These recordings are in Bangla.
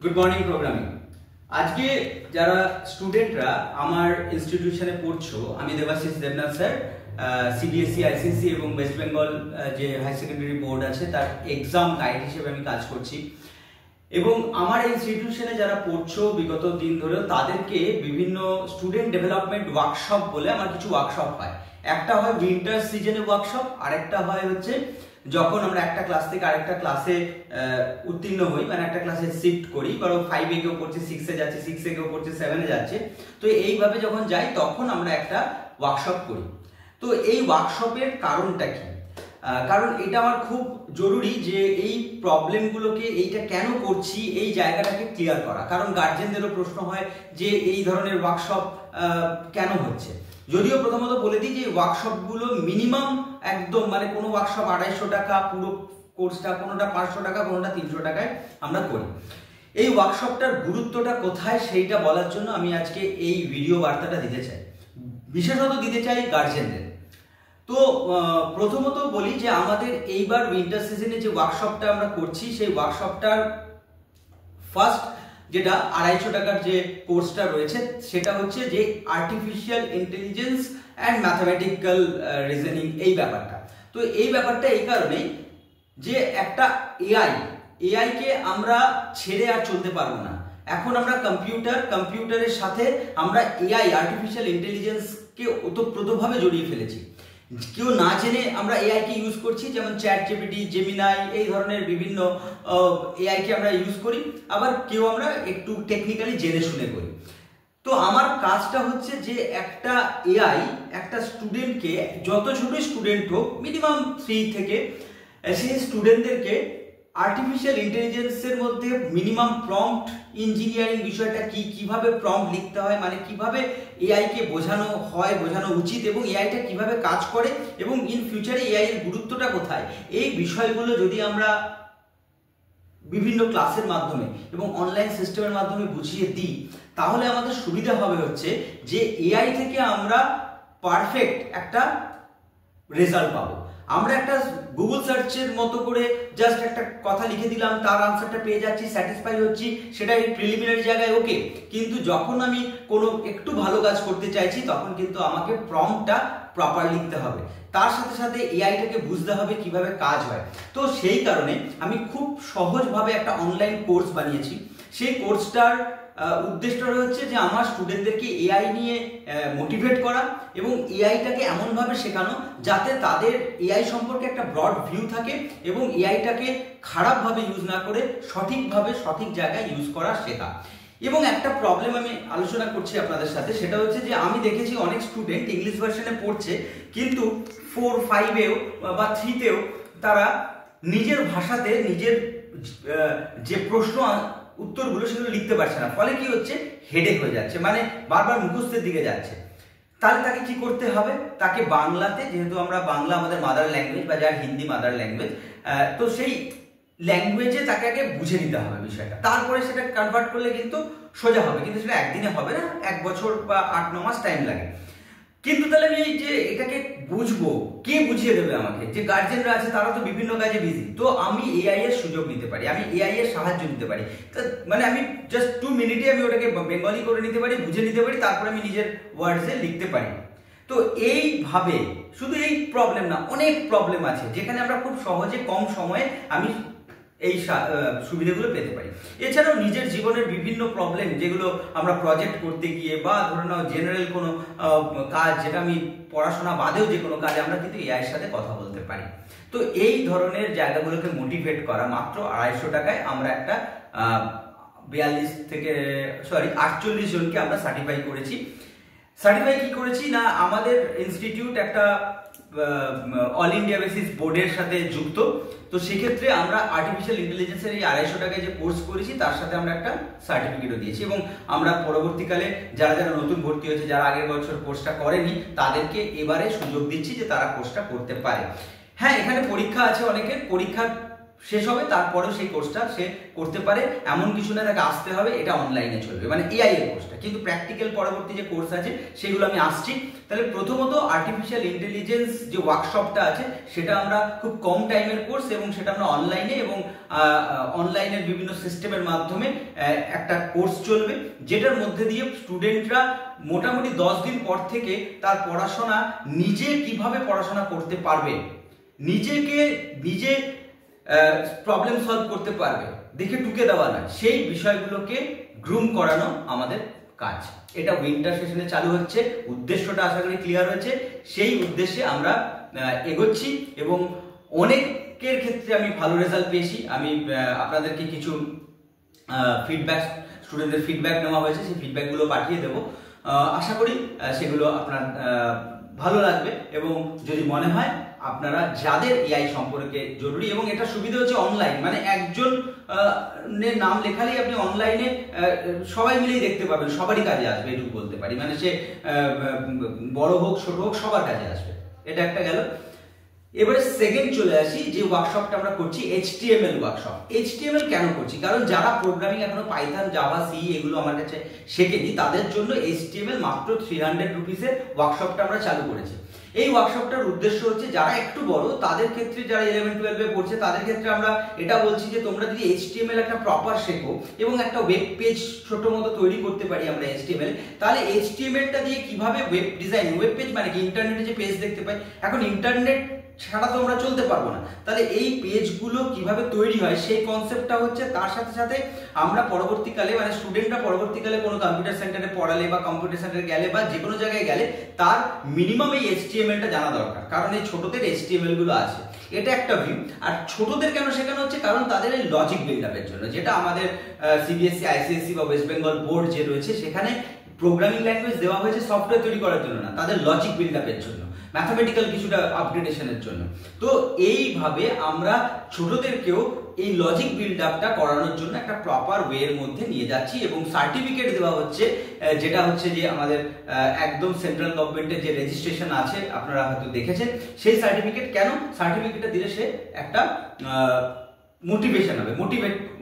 Good morning programming. আজকে যারা স্টুডেন্টরা আমার ইনস্টিটিউশনে পড়ছো, আমি Debashis Debnath sir, CBSE, ICSE এবং ওয়েস্ট বেঙ্গল যে হাই সেকেন্ডারি বোর্ড আছে তার এক্সাম গাইড হিসেবে আমি কাজ করছি। এবং আমার ইনস্টিটিউশনে যারা পড়ছো বিগত দিন ধরেও তাদেরকে বিভিন্ন স্টুডেন্ট ডেভেলপমেন্ট ওয়ার্কশপ বলে আমার কিছু ওয়ার্কশপ হয়। একটা হয় উইন্টার সিজনে ওয়ার্কশপ, আর একটা হয় হচ্ছে যখন আমরা একটা ক্লাস থেকে আরেকটা ক্লাসে উত্তীর্ণ হই, মানে একটা ক্লাসে শিফট করি, কারো 5 এ কেউ পড়ছে, 6 এ যাচ্ছে, 6 এ কেউ পড়ছে, 7 এ যাচ্ছে। তো এইভাবে যখন যাই তখন আমরা একটা ওয়ার্কশপ করি। তো এই ওয়ার্কশপের কারণটা কি? কারণ এটা আমার খুব জরুরি যে এই প্রবলেমগুলোকে, এইটা কেন করছি এই জায়গাটাকে ক্লিয়ার করা। কারণ গার্জেনদেরও প্রশ্ন হয় যে এই ধরনের ওয়ার্কশপ কেন হচ্ছে। যদিও প্রথমত বলে দিই যে ওয়ার্কশপগুলো মিনিমাম একদম, মানে কোনো ওয়ার্কশপ 250 টাকা পুরো কোর্সটা, কোনোটা 500 টাকা, কোনোটা 300 টাকায় আমরা করি। এই ওয়ার্কশপটার গুরুত্বটা কোথায় সেইটা বলার জন্য আমি আজকে এই ভিডিও বার্তাটা দিতে চাই, বিশেষত দিতে চাই গার্জেনদের। তো প্রথমত বলি যে আমাদের এইবার উইন্টার সিজনে যে ওয়ার্কশপটা আমরা করছি সেই ওয়ার্কশপটার ফার্স্ট যেটা 250 টাকার যে কোর্সটা রয়েছে সেটা হচ্ছে যে artificial intelligence and mathematical reasoning, এই ব্যাপারটা। তো এই ব্যাপারটা এই কারণেই যে একটা এআই কে আমরা ছেড়ে আর চলতে পারবো না। এখন আমরা কম্পিউটারের সাথে আমরা এআই, আর্টিফিশিয়াল ইন্টেলিজেন্সকে ওতপ্রোতভাবে জড়িয়ে ফেলেছি। কেউ না জেনে আমরা এআই কে ইউজ করছি, যেমন চ্যাট জিপিটি, জেমিনাই, এই ধরনের বিভিন্ন এআই কে আমরা ইউজ করি। আবার কেউ আমরা একটু টেকনিক্যালি জেনে শুনে করি। তো আমার কাজটা হচ্ছে যে একটা এআই একটা স্টুডেন্টকে, যত ছোট স্টুডেন্ট হোক, মিনিমাম 3 থেকে, সেই স্টুডেন্টদেরকে আর্টিফিশিয়াল ইন্টেলিজেন্সের মধ্যে মিনিমাম প্রম্পট ইঞ্জিনিয়ারিং বিষয়টা কি, কিভাবে প্রম্পট লিখতে হয়, মানে কিভাবে এআই কে বোঝানো হয়, বোঝানো উচিত, এবং এআইটা কিভাবে কাজ করে, এবং ইন ফিউচারে এআই এর গুরুত্বটা কোথায়, এই বিষয়গুলো যদি আমরা বিভিন্ন ক্লাসের মাধ্যমে এবং অনলাইন সিস্টেমের মাধ্যমে বুঝিয়ে দিই, তাহলে আমাদের সুবিধা হবে হচ্ছে যে এআই থেকে আমরা পারফেক্ট একটা রেজাল্ট পাবো। আমরা একটা গুগল সার্চের মতো করে জাস্ট একটা কথা লিখে দিলাম, তার আনসারটা পেয়ে যাচ্ছি, স্যাটিসফাই হচ্ছি, সেটা এই প্রিলিমিনারি জায়গায় ওকে। কিন্তু যখন আমি কোনো একটু ভালো কাজ করতে চাইছি তখন কিন্তু আমাকে প্রম্পটটা প্রপার লিখতে হবে, তার সাথে সাথে এআইটাকে বুঝতে হবে কিভাবে কাজ হয়। তো সেই কারণে আমি খুব সহজভাবে একটা অনলাইন কোর্স বানিয়েছি। সেই কোর্সটার উদ্দেশ্যটা হচ্ছে যে আমার স্টুডেন্টদেরকে এআই নিয়ে মোটিভেট করা এবং এআইটাকে এমনভাবে শেখানো যাতে তাদের এআই সম্পর্কে একটা ব্রড ভিউ থাকে এবং এআইটাকে খারাপভাবে ইউজ না করে সঠিকভাবে সঠিক জায়গায় ইউজ করা শেখা। এবং একটা প্রবলেম আমি আলোচনা করছি আপনাদের সাথে, সেটা হচ্ছে যে আমি দেখেছি অনেক স্টুডেন্ট ইংলিশ ভার্সনে পড়ছে, কিন্তু 4, 5 বা 3তেও তারা নিজের ভাষাতে নিজের যে প্রশ্ন উত্তরগুলো সেগুলো লিখতে পারছে না। ফলে কি হচ্ছে, হেডেক হয়ে যাচ্ছে, মানে বারবার মুখস্থের দিকে যাচ্ছে। তাহলে তাকে কি করতে হবে? তাকে বাংলাতে, যেহেতু আমরা বাংলা আমাদের মাদার ল্যাঙ্গুয়েজ, বা যার হিন্দি মাদার ল্যাঙ্গুয়েজ, তো সেই ল্যাঙ্গুয়েজে তাকে আগে বুঝে নিতে হবে বিষয়টা, তারপরে সেটা কনভার্ট করলে কিন্তু সোজা হবে। কিন্তু সেটা একদিনে হবে না, 1 বছর বা 8-9 মাস টাইম লাগে। কিন্তু তাহলে আমি এই যে এটাকে বুঝবো, কে বুঝিয়ে দেবে আমাকে? যে গার্জেনরা আছে তারা তো বিভিন্ন কাজে বিজি। তো আমি এআই এর সুযোগ নিতে পারি, আমি এআই এর সাহায্য নিতে পারি। মানে আমি জাস্ট 2 মিনিটে আমি ওটাকে বেঙ্গলি করে নিতে পারি, বুঝে নিতে পারি, তারপরে আমি নিজের ওয়ার্ডসে লিখতে পারি। তো এইভাবে শুধু এই প্রবলেম না, অনেক প্রবলেম আছে যেখানে আমরা খুব সহজে কম সময়ে আমি এই সুবিধাগুলো পেতে পারি। এছাড়াও নিজের জীবনের বিভিন্ন প্রবলেম, যেগুলো আমরা প্রজেক্ট করতে গিয়ে, বা ধরে নাও জেনারেল কোনো কাজ, যেটা আমি পড়াশোনা বাদেও যে কোনো কাজে, আমরা কিন্তু এআই এর সাথে কথা বলতে পারি। তো এই ধরনের জায়গাগুলোকে মোটিভেট করা, মাত্র 250 টাকায় আমরা একটা 48 জনকে আমরা সার্টিফাই করেছি। সার্টিফাই কি করেছি না, আমাদের ইনস্টিটিউট একটা অল ইন্ডিয়া বেসিস বোর্ডের সাথে যুক্ত। তো সেক্ষেত্রে আমরা আর্টিফিশিয়াল ইন্টেলিজেন্সের এই 250 টাকায় যে কোর্স করেছি তার সাথে আমরা একটা সার্টিফিকেটও দিয়েছি, এবং আমরা পরবর্তীকালে যারা যারা নতুন ভর্তি হয়েছে, যারা আগের বছর কোর্সটা করেনি, তাদেরকে এবারে সুযোগ দিচ্ছি যে তারা কোর্সটা করতে পারে। হ্যাঁ, এখানে পরীক্ষা আছে অনেকের, পরীক্ষার শেষ হবে, তারপরেও সেই কোর্সটা সে করতে পারে এমন কিছু না, তাকে আসতে হবে, এটা অনলাইনে চলবে, মানে এআই এর কোর্সটা। কিন্তু প্র্যাকটিক্যাল পরবর্তী যে কোর্স আছে সেগুলো আমি আসছি। তাহলে প্রথমত আর্টিফিশিয়াল ইন্টেলিজেন্স যে ওয়ার্কশপটা আছে সেটা আমরা খুব কম টাইমের কোর্স, এবং সেটা আমরা অনলাইনে এবং অনলাইনের বিভিন্ন সিস্টেমের মাধ্যমে একটা কোর্স চলবে, যেটার মধ্যে দিয়ে স্টুডেন্টরা মোটামুটি 10 দিন পর থেকে তার পড়াশোনা নিজে কিভাবে পড়াশোনা করতে পারবে, নিজে প্রবলেম সলভ করতে পারবে, দেখে টুকে দেওয়া না, সেই বিষয়গুলোকে গ্রুম করানো আমাদের কাজ। এটা উইন্টার সেশনে চালু হচ্ছে, উদ্দেশ্যটা আশা করি ক্লিয়ার হয়েছে। সেই উদ্দেশ্যে আমরা এগোচ্ছি এবং অনেকের ক্ষেত্রে আমি ভালো রেজাল্ট পেয়েছি। আমি আপনাদেরকে কিছু ফিডব্যাক, স্টুডেন্টদের ফিডব্যাক নেওয়া হয়েছে, সেই ফিডব্যাকগুলো পাঠিয়ে দেবো। আশা করি সেগুলো আপনার ভালো লাগবে, এবং যদি মনে হয় আপনারা যাদের এআই সম্পর্কে জরুরি, এবং এটা সুবিধা হচ্ছে অনলাইন, মানে একজন নাম লেখালেই আপনি অনলাইনে সবাই মিলেই দেখতে পাবেন, সবারই কাজে আসবে, এটুকু বলতে পারি, মানে সে বড় হোক ছোট হোক সবার কাজে আসবে। এটা একটা গেল। এবারে সেকেন্ড চলে আসি, যে ওয়ার্কশপটা আমরা করছি HTML ওয়ার্কশপ। HTML কেন করছি? কারণ যারা প্রোগ্রামিং এখনো পাইথন, জাভা, সি এগুলো আমার কাছে শেখেনি, তাদের জন্য HTML মাত্র 300 রুপিসের ওয়ার্কশপটা আমরা চালু করেছি। এই ওয়ার্কশপটার উদ্দেশ্য হচ্ছে যারা একটু বড় তাদের ক্ষেত্রে, যারা 11-12 এ পড়ছে তাদের ক্ষেত্রে আমরা এটা বলছি যে তোমরা যদি HTML একটা প্রপার শেখো এবং একটা ওয়েব পেজ ছোট মতো তৈরি করতে পারি আমরা HTML, তাহলে HTMLটা দিয়ে কিভাবে ওয়েব ডিজাইন, ওয়েব পেজ মানে কি ইন্টারনেটে যে পেজ দেখতে পাই, এখন ইন্টারনেট ছাড়া তো আমরা চলতে পারবো না, তাহলে এই পেজগুলো কিভাবে তৈরি হয় সেই কনসেপ্টটা হচ্ছে। তার সাথে সাথে আমরা পরবর্তীকালে, মানে স্টুডেন্টরা পরবর্তীকালে কোনো কম্পিউটার সেন্টারে পড়ালে বা কম্পিউটার সেন্টারে গেলে বা যে কোনো জায়গায় গেলে তার মিনিমাম এই HTMLটা জানা দরকার, কারণ এই ছোটদের HTML গুলো আছে। এটা একটা ভিউ। আর ছোটদের কেন শেখানো হচ্ছে? কারণ তাদের এই লজিক বিল্ড আপের জন্য, যেটা আমাদের CBSE, ICSE বা ওয়েস্ট বেঙ্গল বোর্ড যে রয়েছে সেখানে প্রোগ্রামিং ল্যাঙ্গুয়েজ দেওয়া হয়েছে সফটওয়্যার তৈরি করার জন্য না, তাদের লজিক বিল্ড আপের জন্য, ম্যাথমেটিক্যাল কিছুটা আপগ্রেডেশনের জন্য। তো এইভাবে আমরা ছোটদেরকেও এই লজিক বিল্ড আপটা করানোর জন্য একটা প্রপার ওয়ের মধ্যে নিয়ে যাচ্ছি, এবং সার্টিফিকেট দেওয়া হচ্ছে, যেটা হচ্ছে যে আমাদের একদম সেন্ট্রাল গভর্নমেন্টের যে রেজিস্ট্রেশন আছে আপনারা হয়তো দেখেছেন, সেই সার্টিফিকেট। কেন সার্টিফিকেটটা দিলে সে একটা মোটিভেশন হবে,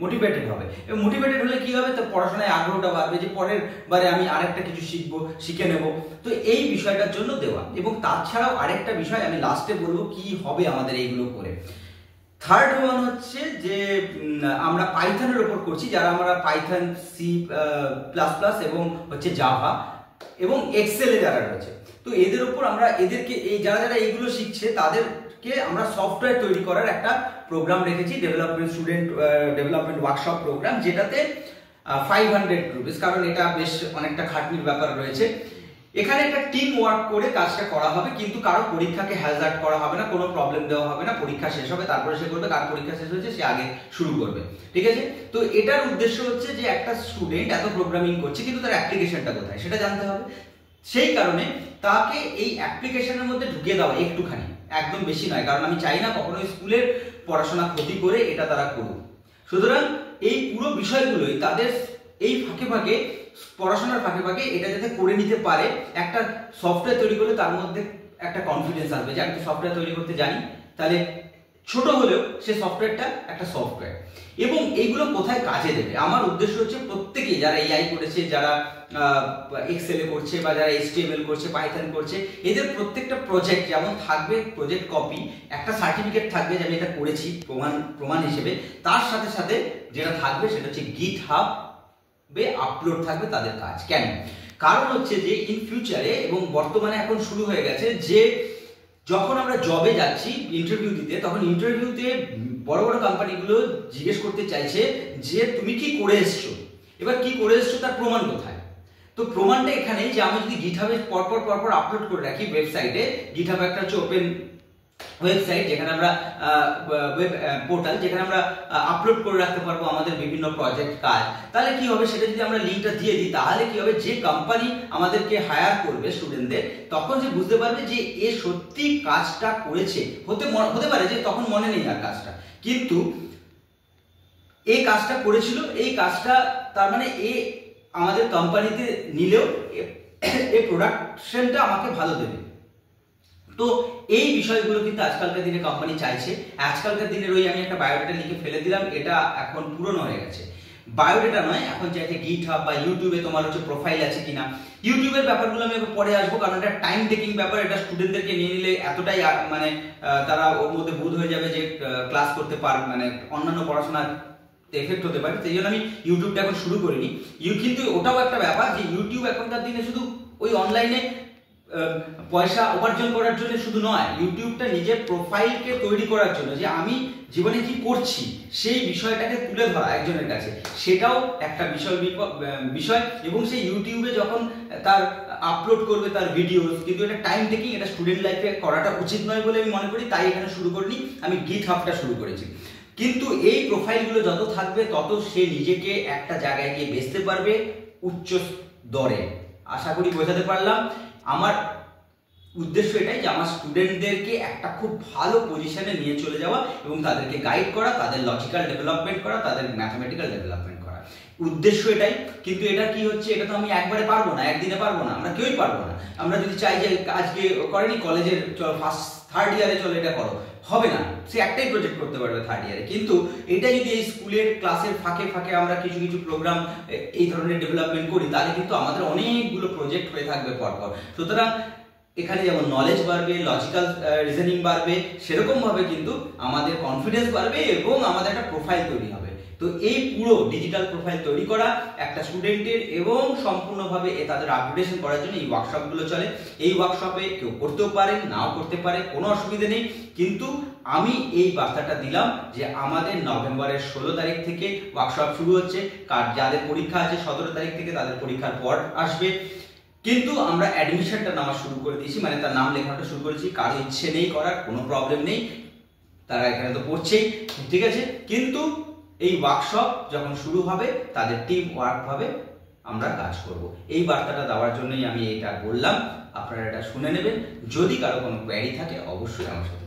মোটিভেটেড হবে, এবং মোটিভেটেড হলে কি হবে, তার পড়াশোনায় আগ্রহটা বাড়বে, যে পরের বারে আমি আরেকটা কিছু শিখে নেব। তো এই বিষয়টার জন্য দেওয়া। এবং তাছাড়াও আরেকটা বিষয় আমি লাস্টে বলবো কি হবে আমাদের এইগুলো করে। থার্ড ওয়ান হচ্ছে যে আমরা পাইথনের উপর করছি, যারা আমরা পাইথন, C++ এবং হচ্ছে জাভা এবং এক্সেলে যারা রয়েছে, তো এদের উপর আমরা এদেরকে এই যারা এইগুলো শিখছে তাদেরকে আমরা সফটওয়্যার তৈরি করার একটা প্রোগ্রাম রেখেছি, ডেভেলপমেন্ট ওয়ার্কশপ প্রোগ্রাম, যেটাতে 500 রুপিস, কারণ এটা বেশ অনেকটা খাটনির ব্যাপার রয়েছে। এখানে একটা টিম ওয়ার্ক করে কাজটা করা হবে, কিন্তু কারো পরীক্ষাকে হ্যাজার্ড করা হবে না, কোনো প্রবলেম দেওয়া হবে না। পরীক্ষা শেষ হবে, তারপরে সে করবে, কার পরীক্ষা শেষ হয়েছে সে আগে শুরু করবে, ঠিক আছে? তো এটার উদ্দেশ্য হচ্ছে যে একটা স্টুডেন্ট এত প্রোগ্রামিং করছে কিন্তু তার অ্যাপ্লিকেশনটা কোথায় সেটা জানতে হবে। সেই কারণে তাকে এই অ্যাপ্লিকেশনের মধ্যে ঢুকিয়ে দেওয়া একটুখানি, একদম বেশি নয়, কারণ আমি চাই না কখনো স্কুলের পড়াশোনা ক্ষতি করে এটা তারা করুক। সুতরাং এই পুরো বিষয়গুলোই তাদের এই ফাঁকে পড়াশোনার ফাঁকে এটা যাতে করে নিতে পারে, একটা সফটওয়্যার তৈরি করলে তার মধ্যে একটা কনফিডেন্স আসবে যে আমি তো সফটওয়্যার তৈরি করতে জানি, তাহলে ছোট হলেও সে সফটওয়্যারটা একটা সফটওয়্যার। এবং এইগুলো কোথায় কাজে দেবে? আমার উদ্দেশ্য হচ্ছে প্রত্যেকেই, যারা এআই করেছে, যারা এক্সেলে করছে, বা যারা HTML করছে, পাইথন করছে, এদের প্রত্যেকটা প্রজেক্ট যেমন থাকবে প্রজেক্ট কপি, একটা সার্টিফিকেট থাকবে যে আমি এটা করেছি প্রমাণ হিসেবে, তার সাথে সাথে যেটা থাকবে সেটা হচ্ছে GitHub আপলোড থাকবে তাদের কাজ। কেন? কারণ হচ্ছে যে ইন ফিউচারে, এবং বর্তমানে এখন শুরু হয়ে গেছে, যে যখন আমরা জবে যাচ্ছি ইন্টারভিউ দিতে, তখন ইন্টারভিউতে বড় বড় কোম্পানিগুলো জিজ্ঞেস করতে চাইছে যে তুমি কি করে এসছো, এবার কি করে এসছো তার প্রমাণ কোথায়? তো প্রমাণটা এখানেই, যে আমি যদি গিটহাবে পরপর আপলোড করে রাখি ওয়েবসাইটে, গিটহাব একটা হচ্ছে ওপেন ওয়েবসাইট, যেখানে আমরা ওয়েব পোর্টাল, যেখানে আমরা আপলোড করে রাখতে পারবো আমাদের বিভিন্ন প্রজেক্ট কাজ, তাহলে কি হবে, সেটা যদি আমরা লিঙ্কটা দিয়ে দিই, তাহলে কি হবে, যে কোম্পানি আমাদেরকে হায়ার করবে স্টুডেন্টদের, তখন যে বুঝতে পারবে যে এ সত্যি কাজটা করেছে। হতে পারে যে তখন মনে নেই আর কাজটা, কিন্তু এই কাজটা করেছিল, এই কাজটা তার মানে এ আমাদের কোম্পানিতে নিলেও এই প্রোডাকশনটা আমাকে ভালো দেবে। তো এই বিষয়গুলো কিন্তু আজকালকার দিনে কোম্পানি চাইছে। আজকালকার দিনের ওই আমি একটা বায়োডাটা লিখে ফেলে দিলাম, এটা এখন পুরনো হয়ে গেছে। বায়োডাটা নয়, এখন চাইছে গিটহাব বা ইউটিউবে তোমার হচ্ছে প্রোফাইল আছে কিনা। ইউটিউবের ব্যাপারগুলো আমি পরে আসবো, কারণ এটা টাইম টেকিং ব্যাপার। এটা স্টুডেন্টদেরকে নিয়ে নিলে এতটাই মানে তারা ওর মধ্যে বোধ হয়ে যাবে যে ক্লাস করতে পার, মানে অন্যান্য পড়াশোনার এফেক্ট হতে পারে। সেই জন্য আমি ইউটিউবটা এখন শুরু করিনি। কিন্তু ওটাও একটা ব্যাপার যে ইউটিউব এখনকার দিনে শুধু ওই অনলাইনে পয়সা উপার্জন করার জন্য শুধু নয়, ইউটিউবটা নিজের প্রোফাইলকে তৈরি করার জন্য, যে আমি জীবনে কি করছি সেই বিষয়টাকে তুলে ধরা একজনের কাছে, সেটাও একটা বিষয়। এবং সেই ইউটিউবে যখন তার আপলোড করবে তার ভিডিওস, কিন্তু এটা টাইম টেকিং, এটা স্টুডেন্ট লাইফে করাটা উচিত নয় বলে আমি মনে করি। তাই এখানে শুরু করিনি, আমি গিটহাবটা শুরু করেছি। কিন্তু এই প্রোফাইলগুলো যত থাকবে তত সে নিজেকে একটা জায়গায় গিয়ে বেচতে পারবে উচ্চ দরে। আশা করি বোঝাতে পারলাম। আমার উদ্দেশ্য এটাই যে আমার স্টুডেন্টদেরকে একটা খুব ভালো পজিশনে নিয়ে চলে যাওয়া এবং তাদেরকে গাইড করা, তাদের লজিক্যাল ডেভেলপমেন্ট করা, তাদের ম্যাথমেটিক্যাল ডেভেলপমেন্ট করা। উদ্দেশ্য এটাই। কিন্তু এটা কি হচ্ছে, এটা তো আমি একবারে পারবো না, একদিনে পারবো না, আমরা কেউই পারবো না। আমরা যদি চাই যে আজকে করেনি কলেজের চল থার্ড ইয়ারে চলো এটা করো, হবে না। সে একটাই প্রজেক্ট করতে পারবে থার্ড ইয়ারে। কিন্তু এটা যদি এই স্কুলের ক্লাসের ফাঁকে ফাঁকে আমরা কিছু কিছু প্রোগ্রাম এই ধরনের ডেভেলপমেন্ট করি, তাহলে কিন্তু আমাদের অনেকগুলো প্রজেক্ট হয়ে থাকবে পরপর। সুতরাং এখানে যেমন নলেজ বাড়বে, লজিক্যাল রিজনিং বাড়বে, সেরকম ভাবে কিন্তু আমাদের কনফিডেন্স বাড়বে এবং আমাদের একটা প্রোফাইল তৈরি হবে। তো এই পুরো ডিজিটাল প্রোফাইল তৈরি করা একটা স্টুডেন্টের এবং সম্পূর্ণভাবে তাদের আপগ্রেডেশন করার জন্য এই ওয়ার্কশপগুলো চলে। এই ওয়ার্কশপে কেউ করতেও পারে, নাও করতে পারে, কোনো অসুবিধা নেই। কিন্তু আমি এই বার্তাটা দিলাম যে আমাদের নভেম্বরের 16 তারিখ থেকে ওয়ার্কশপ শুরু হচ্ছে। যাদের পরীক্ষা আছে 17 তারিখ থেকে, তাদের পরীক্ষার পর আসবে। কিন্তু আমরা অ্যাডমিশনটা নেওয়া শুরু করে দিয়েছি, মানে তার নাম লেখানোটা শুরু করেছি। কারো ইচ্ছে নেই করার, কোনো প্রবলেম নেই, তারা এখানে তো পড়ছেই, ঠিক আছে। কিন্তু এই ওয়ার্কশপ যখন শুরু হবে তাদের টিম ওয়ার্ক ভাবে আমরা কাজ করব। এই বার্তাটা দেওয়ার জন্যই আমি এটা বললাম। আপনারা এটা শুনে নেবেন। যদি কারো কোনো কোয়ারি থাকে অবশ্যই আমার সাথে